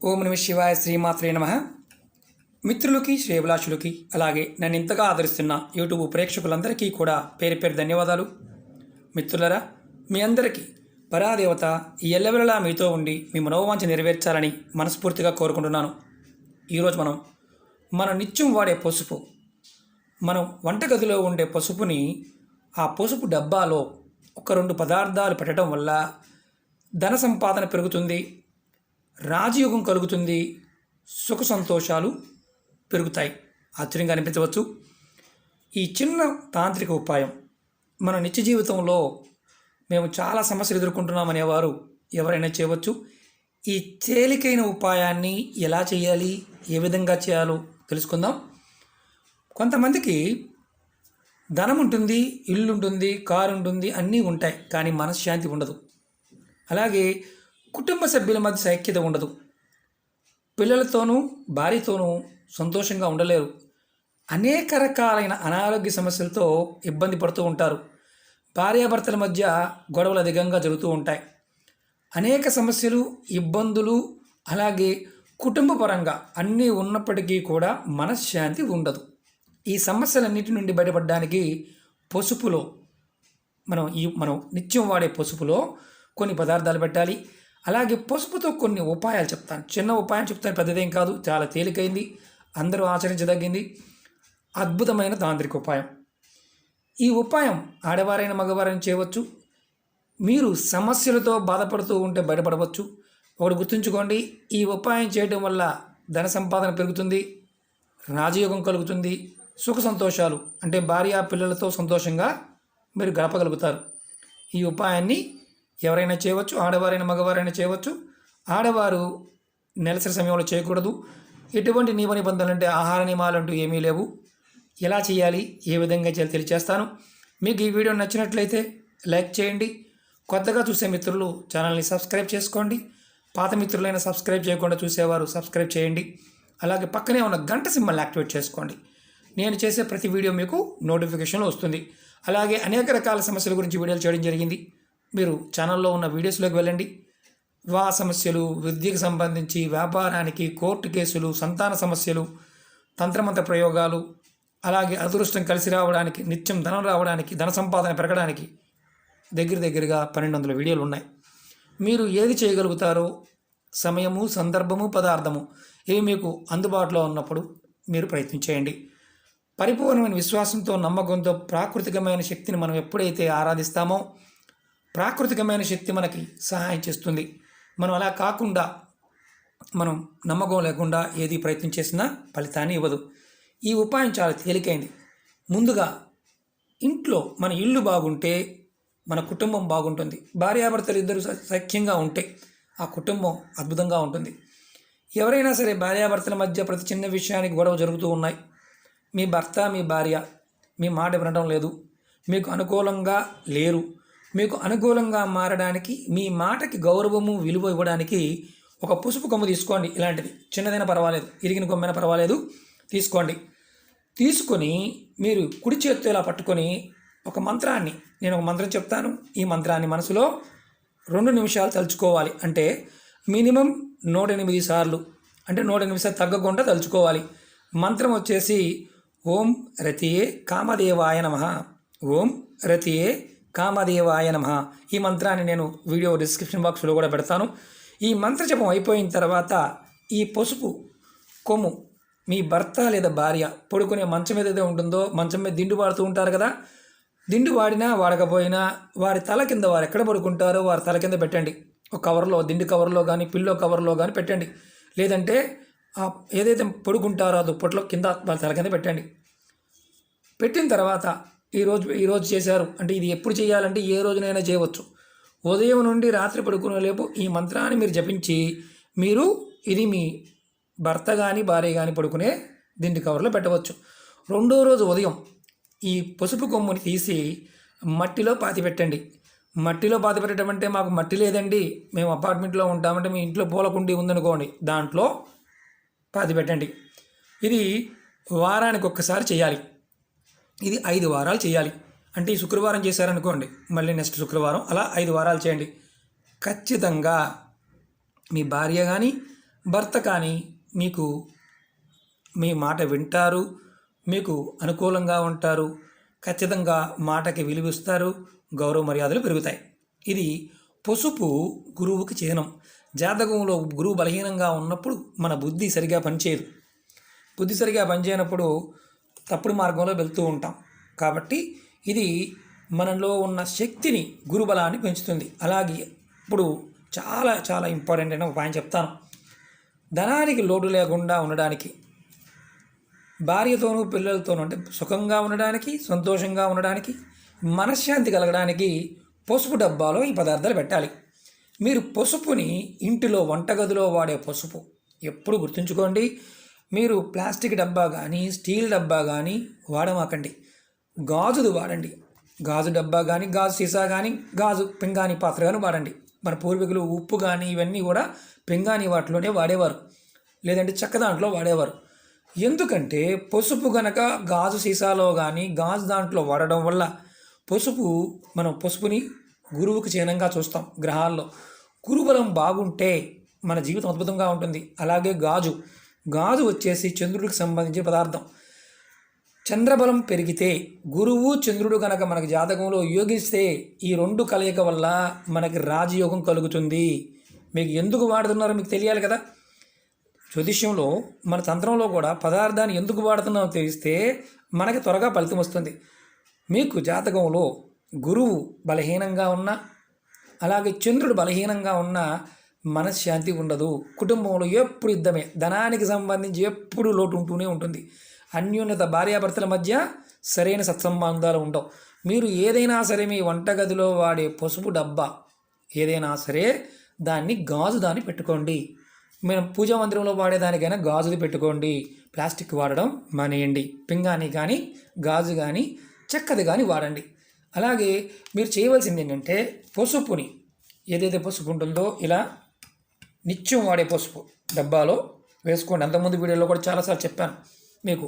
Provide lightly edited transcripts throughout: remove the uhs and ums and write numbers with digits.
ఓం నమ శివాయ శ్రీమాత్రే నమ. మిత్రులకి శ్రేయభిలాషులకి అలాగే నన్ను ఇంతగా ఆదరిస్తున్న యూట్యూబ్ ప్రేక్షకులందరికీ కూడా పేరు పేరు ధన్యవాదాలు. మిత్రులరా, మీ అందరికీ పరాదేవత ఎల్లవెల్లలా మీతో ఉండి మీ మనోవాంఛ నెరవేర్చాలని మనస్ఫూర్తిగా కోరుకుంటున్నాను. ఈరోజు మనం నిత్యం వాడే పసుపు, మనం వంటగదిలో ఉండే పసుపుని ఆ పసుపు డబ్బాలో ఒక 2 పదార్థాలు పెట్టడం వల్ల ధన సంపాదన పెరుగుతుంది, రాజయోగం కలుగుతుంది, సుఖ సంతోషాలు పెరుగుతాయి. ఆశ్చర్యంగా అనిపించవచ్చు. ఈ చిన్న తాంత్రిక ఉపాయం మన నిత్య జీవితంలో మేము చాలా సమస్యలు ఎదుర్కొంటున్నామనేవారు ఎవరైనా చేయవచ్చు. ఈ తేలికైన ఉపాయాన్ని ఎలా చేయాలి, ఏ విధంగా చేయాలో తెలుసుకుందాం. కొంతమందికి ధనం ఉంటుంది, ఇల్లు ఉంటుంది, కారు ఉంటుంది, అన్నీ ఉంటాయి, కానీ మనశ్శాంతి ఉండదు. అలాగే కుటుంబ సభ్యుల మధ్య సైక్యత ఉండదు. పిల్లలతోనూ భార్యతోనూ సంతోషంగా ఉండలేరు. అనేక రకాలైన అనారోగ్య సమస్యలతో ఇబ్బంది పడుతూ ఉంటారు. భార్యాభర్తల మధ్య గొడవలు అధికంగా జరుగుతూ ఉంటాయి. అనేక సమస్యలు, ఇబ్బందులు, అలాగే కుటుంబ పరంగా అన్నీ ఉన్నప్పటికీ కూడా మనశ్శాంతి ఉండదు. ఈ సమస్యలన్నిటి నుండి బయటపడడానికి పసుపులో మనం నిత్యం వాడే పసుపులో కొన్ని పదార్థాలు పెట్టాలి. అలాగే పసుపుతో కొన్ని ఉపాయాలు చెప్తాను. చిన్న ఉపాయం చెప్తాను, పెద్దదేం కాదు, చాలా తేలికైంది, అందరూ ఆచరించదగింది, అద్భుతమైన తాంత్రిక ఉపాయం. ఈ ఉపాయం ఆడవారైన మగవారైనా చేయవచ్చు. మీరు సమస్యలతో బాధపడుతూ ఉంటే బయటపడవచ్చు. ఒకటి గుర్తుంచుకోండి, ఈ ఉపాయం చేయడం వల్ల ధన సంపాదన పెరుగుతుంది, రాజయోగం కలుగుతుంది, సుఖ సంతోషాలు అంటే భార్య పిల్లలతో సంతోషంగా మీరు గడపగలుగుతారు. ఈ ఉపాయాన్ని ఎవరైనా చేయవచ్చు, ఆడవారైనా మగవారైనా చేయవచ్చు. ఆడవారు నెలసరి సమయంలో చేయకూడదు. ఎటువంటి నియమ నిబంధనలు అంటే ఆహార నియమాలు అంటూ ఏమీ లేవు. ఎలా చేయాలి, ఏ విధంగా చేయాలి తెలియజేస్తాను. మీకు ఈ వీడియో నచ్చినట్లయితే లైక్ చేయండి. కొత్తగా చూసే మిత్రులు ఛానల్ని సబ్స్క్రైబ్ చేసుకోండి. పాత మిత్రులైన సబ్స్క్రైబ్ చేయకుండా చూసేవారు సబ్స్క్రైబ్ చేయండి. అలాగే పక్కనే ఉన్న గంట సింబల్ని యాక్టివేట్ చేసుకోండి. నేను చేసే ప్రతి వీడియో మీకు నోటిఫికేషన్లో వస్తుంది. అలాగే అనేక రకాల సమస్యల గురించి వీడియోలు చేయడం జరిగింది. మీరు ఛానల్లో ఉన్న వీడియోస్లోకి వెళ్ళండి. వివాహ సమస్యలు, విద్యకు సంబంధించి, వ్యాపారానికి, కోర్టు కేసులు, సంతాన సమస్యలు, తంత్రమంత్ర ప్రయోగాలు, అలాగే అదృష్టం కలిసి రావడానికి, నిత్యం ధనం రావడానికి, ధన సంపాదన పెరగడానికి దగ్గరగా 1200 వీడియోలు ఉన్నాయి. మీరు ఏది చేయగలుగుతారో సమయము, సందర్భము, పదార్థము ఇవి మీకు అందుబాటులో ఉన్నప్పుడు మీరు ప్రయత్నించేయండి. పరిపూర్ణమైన విశ్వాసంతో, నమ్మకంతో ప్రాకృతికమైన శక్తిని మనం ఎప్పుడైతే ఆరాధిస్తామో ప్రాకృతికమైన శక్తి మనకి సహాయం చేస్తుంది. మనం అలా కాకుండా మనం నమ్మకం లేకుండా ఏది ప్రయత్నం చేసినా ఫలితాన్ని ఇవ్వదు. ఈ ఉపాయం చాలా తేలికైంది. ముందుగా ఇంట్లో మన ఇల్లు బాగుంటే మన కుటుంబం బాగుంటుంది. భార్యాభర్తలు ఇద్దరు సఖ్యంగా ఉంటే ఆ కుటుంబం అద్భుతంగా ఉంటుంది. ఎవరైనా సరే భార్యాభర్తల మధ్య ప్రతి చిన్న విషయానికి గొడవ జరుగుతూ ఉన్నాయి. మీ భర్త, మీ భార్య మీ మాట వినడం లేదు, మీకు అనుకూలంగా లేరు. మీకు అనుకూలంగా మారడానికి, మీ మాటకి గౌరవము, విలువ ఇవ్వడానికి ఒక పసుపు కొమ్ము తీసుకోండి. ఇలాంటిది చిన్నదైనా పర్వాలేదు, ఇరిగిన కొమ్మైనా పర్వాలేదు, తీసుకోండి. తీసుకొని మీరు కుడి చేత్తో ఇలా పట్టుకొని నేను ఒక మంత్రం చెప్తాను. ఈ మంత్రాన్ని మనసులో 2 నిమిషాలు తలుచుకోవాలి. అంటే మినిమం 108 సార్లు, అంటే 108 సార్లు తగ్గకుండా తలుచుకోవాలి. మంత్రం వచ్చేసి ఓం రతియే కామదేవాయ నమః, ఓం రతియే కామదేవాయ నమః. ఈ మంత్రాన్ని నేను వీడియో డిస్క్రిప్షన్ బాక్స్లో కూడా పెడతాను. ఈ మంత్ర జపం అయిపోయిన తర్వాత ఈ పసుపు కొమ్ము మీ భర్త లేదా భార్య పడుకునే మంచం ఏదైతే ఉంటుందో, మంచం మీద దిండు వాడుతూ ఉంటారు కదా, దిండు వాడినా వాడకపోయినా వారి తల కింద, వారు ఎక్కడ పడుకుంటారో వారి తల కింద పెట్టండి. ఒక కవర్లో, దిండు కవర్లో కానీ పిల్లో కవర్లో కానీ పెట్టండి. లేదంటే ఏదైతే పడుకుంటారో ఆ దుప్పట్లో కింద వాళ్ళ తల కింద పెట్టండి. పెట్టిన తర్వాత ఈరోజు చేశారు అంటే ఇది ఎప్పుడు చేయాలంటే ఏ రోజునైనా చేయవచ్చు. ఉదయం నుండి రాత్రి పడుకునే లేపు ఈ మంత్రాన్ని మీరు జపించి ఇది మీ భర్త కానీ భార్య కానీ పడుకునే దిండి కవర్లో పెట్టవచ్చు. 2వ రోజు ఉదయం ఈ పసుపు కొమ్ముని తీసి మట్టిలో పాతి పెట్టండి. మట్టిలో పాతి పెట్టడం అంటే మాకు మట్టి లేదండి, మేము అపార్ట్మెంట్లో ఉంటామంటే మీ ఇంట్లో పూల కుండీ ఉందనుకోండి, దాంట్లో పాతి పెట్టండి. ఇది వారానికి ఒక్కసారి చేయాలి. ఇది 5 వారాలు చేయాలి. అంటే ఈ శుక్రవారం చేశారనుకోండి, మళ్ళీ నెక్స్ట్ శుక్రవారం, అలా 5 వారాలు చేయండి. ఖచ్చితంగా మీ భార్య కానీ భర్త కానీ మీకు మీ మాట వింటారు, మీకు అనుకూలంగా ఉంటారు, ఖచ్చితంగా మాటకి విలువిస్తారు, గౌరవ మర్యాదలు పెరుగుతాయి. ఇది పసుపు గురువుకి చిహ్నం. జాతకంలో గురువు బలహీనంగా ఉన్నప్పుడు మన బుద్ధి సరిగా పనిచేయదు. బుద్ధి సరిగా పనిచేయనప్పుడు తప్పుడు మార్గంలో వెళ్తూ ఉంటాం. కాబట్టి ఇది మనలో ఉన్న శక్తిని గురుబలాన్ని పెంచుతుంది. అలాగే ఇప్పుడు చాలా చాలా ఇంపార్టెంట్ అయిన ఒక పాయింట్ చెప్తాను. ధనానికి లోటు లేకుండా ఉండడానికి, భార్యతోనూ పిల్లలతోనూ అంటే సుఖంగా ఉండడానికి, సంతోషంగా ఉండడానికి, మనశ్శాంతి కలగడానికి పసుపు డబ్బాలో ఈ పదార్థాలు పెట్టాలి. మీరు పసుపుని ఇంటిలో వంటగదిలో వాడే పసుపు ఎప్పుడు గుర్తుంచుకోండి. మీరు ప్లాస్టిక్ డబ్బా కానీ స్టీల్ డబ్బా కానీ వాడమాకండి. గాజుది వాడండి. గాజు డబ్బా కానీ గాజు సీసా కానీ గాజు పింగాణి పాత్ర కానీ వాడండి. మన పూర్వీకులు ఉప్పు కానీ ఇవన్నీ కూడా పింగాణి వాటిలోనే వాడేవారు, లేదంటే చెక్క దాంట్లో వాడేవారు. ఎందుకంటే పసుపు గనక గాజు సీసాలో కానీ గాజు దాంట్లో వాడడం వల్ల మనం పసుపుని గురువుకి చిహ్నంగా చూస్తాం. గ్రహాల్లో గురుబలం బాగుంటే మన జీవితం అద్భుతంగా ఉంటుంది. అలాగే గాజు వచ్చేసి చంద్రుడికి సంబంధించిన పదార్థం. చంద్రబలం పెరిగితే, గురువు చంద్రుడు కనుక మనకి జాతకంలో యోగిస్తే ఈ రెండు కలయిక వల్ల మనకి రాజయోగం కలుగుతుంది. మీకు ఎందుకు వాడుతున్నారో మీకు తెలియాలి కదా. జ్యోతిష్యంలో మన తంత్రంలో కూడా పదార్థాన్ని ఎందుకు వాడుతున్నామో తెలిస్తే మనకి త్వరగా ఫలితం వస్తుంది. మీకు జాతకంలో గురువు బలహీనంగా ఉన్నా, అలాగే చంద్రుడు బలహీనంగా ఉన్నా మనశ్శాంతి ఉండదు. కుటుంబంలో ఎప్పుడు యుద్ధమే, ధనానికి సంబంధించి ఎప్పుడు లోటు ఉంటూనే ఉంటుంది. అన్యోన్యత, భార్యాభర్తల మధ్య సరైన సత్సంబంధాలు ఉండవు. మీరు ఏదైనా సరే మీ వంటగదిలో వాడే పసుపు డబ్బా ఏదైనా సరే దాన్ని పెట్టుకోండి. మనం పూజా మందిరంలో వాడేదానికైనా గాజుది పెట్టుకోండి. ప్లాస్టిక్ వాడడం మానేయండి. పింగాణి కానీ గాజు కానీ చెక్కది కానీ వాడండి. అలాగే మీరు చేయవలసింది ఏంటంటే పసుపుని ఏదైతే పసుపు ఉంటుందో ఇలా నిత్యం వాడే పసుపు డబ్బాలో వేసుకోండి. అంతకుముందు వీడియోలో కూడా చాలాసార్లు చెప్పాను మీకు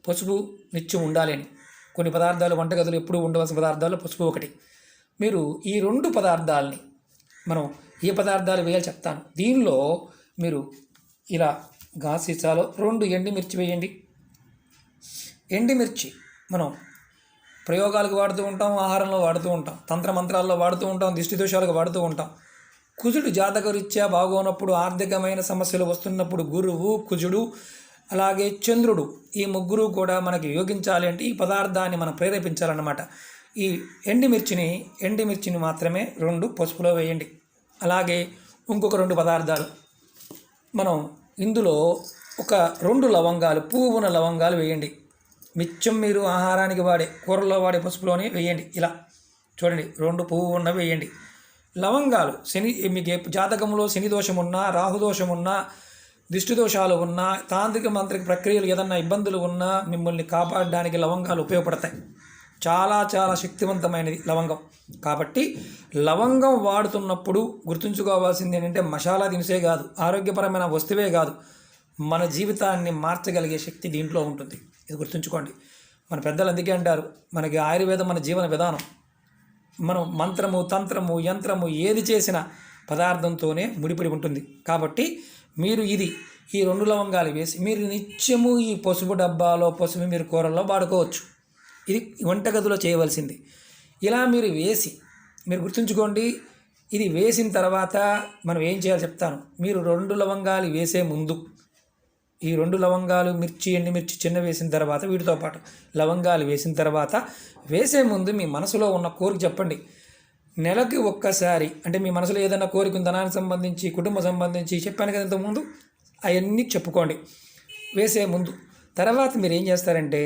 పసుపు నిత్యం ఉండాలి అని. కొన్ని పదార్థాలు వంటగదులు ఎప్పుడూ ఉండవలసిన పదార్థాలు పసుపు ఒకటి. మీరు ఈ రెండు పదార్థాలని మనం ఏ పదార్థాలు వేయాలి చెప్తాను. దీనిలో మీరు ఇలా గాజు సీసాలో 2 ఎండుమిర్చి వేయండి. ఎండుమిర్చి మనం ప్రయోగాలకు వాడుతూ ఉంటాం, ఆహారంలో వాడుతూ ఉంటాం, తంత్రమంత్రాల్లో వాడుతూ ఉంటాం, దిష్టి దోషాలకు వాడుతూ ఉంటాం. కుజుడు జాతకరీత్యా బాగోనప్పుడు, ఆర్థికమైన సమస్యలు వస్తున్నప్పుడు గురువు, కుజుడు అలాగే చంద్రుడు ఈ ముగ్గురు కూడా మనకి యోగించాలి అంటే ఈ పదార్థాన్ని మనం ప్రేరేపించాలన్నమాట. ఈ ఎండుమిర్చిని మాత్రమే 2 పసుపులో వేయండి. అలాగే ఇంకొక 2 పదార్థాలు మనం ఇందులో ఒక 2 లవంగాలు, పువ్వున లవంగాలు వేయండి. మిచ్చం మీరు ఆహారానికి వాడే కూరల్లో వాడే పసుపులోనే వేయండి. ఇలా చూడండి, 2 పువ్వు ఉన్నవి వేయండి. లవంగాలు మీకు జాతకంలో శని దోషం ఉన్నా, రాహుదోషం ఉన్నా, దిష్టి దోషాలు ఉన్నా, తాంత్రిక మంత్రిక ప్రక్రియలు ఏదన్నా ఇబ్బందులు ఉన్నా మిమ్మల్ని కాపాడడానికి లవంగాలు ఉపయోగపడతాయి. చాలా చాలా శక్తివంతమైనది లవంగం. కాబట్టి లవంగం వాడుతున్నప్పుడు గుర్తుంచుకోవాల్సింది ఏంటంటే మసాలా దినుసే కాదు, ఆరోగ్యపరమైన వస్తువే కాదు, మన జీవితాన్ని మార్చగలిగే శక్తి దీంట్లో ఉంటుంది. ఇది గుర్తుంచుకోండి. మన పెద్దలు అందుకే అంటారు, మనకి ఆయుర్వేదం మన జీవన విధానం. మనం మంత్రము, తంత్రము, యంత్రము ఏది చేసినా పదార్థంతోనే ముడిపడి ఉంటుంది. కాబట్టి మీరు ఈ 2 లవంగాలు వేసి మీరు నిత్యము ఈ పసుపు డబ్బాలో పసుపు మీరు కూరల్లో వాడుకోవచ్చు. ఇది వంటగదిలో చేయవలసింది. ఇలా మీరు గుర్తుంచుకోండి. ఇది వేసిన తర్వాత మనం ఏం చేయాలో చెప్తాను. మీరు 2 లవంగాలు వేసే ముందు ఈ 2 లవంగాలు, ఎండుమిర్చి చిన్న వేసిన తర్వాత వీటితో పాటు లవంగాలు వేసిన తర్వాత వేసే ముందు మీ మనసులో ఉన్న కోరిక చెప్పండి. నెలకి ఒక్కసారి అంటే మీ మనసులో ఏదైనా కోరిక ధనానికి సంబంధించి, కుటుంబ సంబంధించి చెప్పాను కదా ఇంతకుముందు, అవన్నీ చెప్పుకోండి వేసే ముందు. తర్వాత మీరు ఏం చేస్తారంటే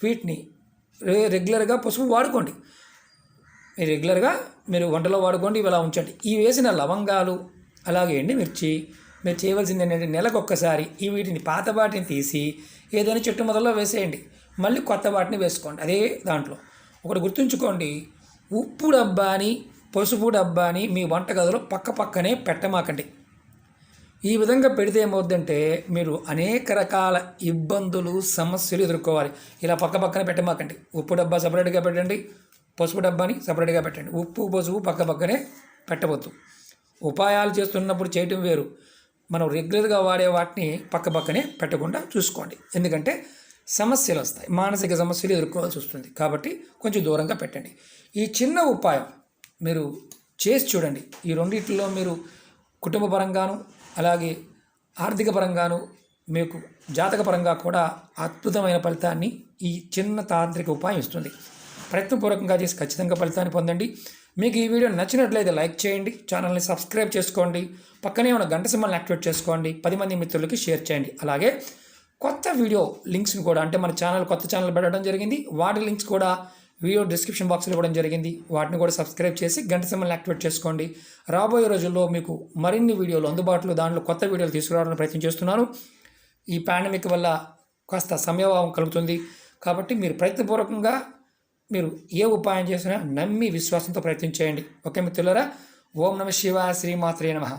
వీటిని రెగ్యులర్గా పసుపు వాడుకోండి. మీరు వంటలో వాడుకోండి, ఇవి అలా ఉంచండి. ఈ వేసిన లవంగాలు అలాగే ఎండుమిర్చి మీరు చేయవలసింది ఏంటంటే నెలకు ఒక్కసారి వీటిని పాత వాటిని తీసి ఏదైనా చెట్టు మొదల్లో వేసేయండి. మళ్ళీ కొత్త వాటిని వేసుకోండి అదే దాంట్లో. ఒకటి గుర్తుంచుకోండి, ఉప్పు డబ్బాని పసుపు డబ్బాని మీ వంటగదిలో పక్కనే పెట్టమాకండి. ఈ విధంగా పెడితే ఏమవుద్దంటే మీరు అనేక రకాల ఇబ్బందులు, సమస్యలు ఎదుర్కోవాలి. ఇలా పక్కనే పెట్టమాకండి. ఉప్పు డబ్బా సపరేట్గా పెట్టండి, పసుపు డబ్బాని సపరేట్గా పెట్టండి. ఉప్పు పసుపు పక్కనే పెట్టవద్దు. ఉపాయాలు చేస్తున్నప్పుడు చేయటం వేరు, మనం రెగ్యులర్గా వాడే వాటిని పక్కనే పెట్టకుండా చూసుకోండి. ఎందుకంటే సమస్యలు వస్తాయి, మానసిక సమస్యలు ఎదుర్కోవాల్సి వస్తుంది. కాబట్టి కొంచెం దూరంగా పెట్టండి. ఈ చిన్న ఉపాయం మీరు చేసి చూడండి. ఈ రెండిట్లో మీరు కుటుంబ పరంగాను అలాగే ఆర్థిక పరంగాను మీకు జాతకపరంగా కూడా అద్భుతమైన ఫలితాన్ని ఈ చిన్న తాంత్రిక ఉపాయం ఇస్తుంది. ప్రయత్నపూర్వకంగా చేసి ఖచ్చితంగా ఫలితాన్ని పొందండి. మీకు ఈ వీడియో నచ్చినట్లయితే లైక్ చేయండి, ఛానల్ని సబ్స్క్రైబ్ చేసుకోండి, పక్కనే ఉన్న గంట సింబల్ని యాక్టివేట్ చేసుకోండి, 10 మంది మిత్రులకి షేర్ చేయండి. అలాగే కొత్త వీడియో లింక్స్ని కూడా, అంటే మన ఛానల్ కొత్త ఛానల్ పెట్టడం జరిగింది, వాటి లింక్స్ కూడా వీడియో డిస్క్రిప్షన్ బాక్స్లో ఇవ్వడం జరిగింది. వాటిని కూడా సబ్స్క్రైబ్ చేసి గంట సింబల్ని యాక్టివేట్ చేసుకోండి. రాబోయే రోజుల్లో మీకు మరిన్ని వీడియోలు అందుబాటులో, దాంట్లో కొత్త వీడియోలు తీసుకురావడానికి ప్రయత్నం చేస్తున్నాను. ఈ పాండమిక్ వల్ల కాస్త సమయభావం కలుగుతుంది. కాబట్టి మీరు ప్రయత్నపూర్వకంగా మీరు ఏ ఉపాయం చేసినా నమ్మి విశ్వాసంతో ప్రయత్నం చేయండి. ఓకే మిత్రులారా, ఓం నమః శివాయ, శ్రీమాత్రే నమః.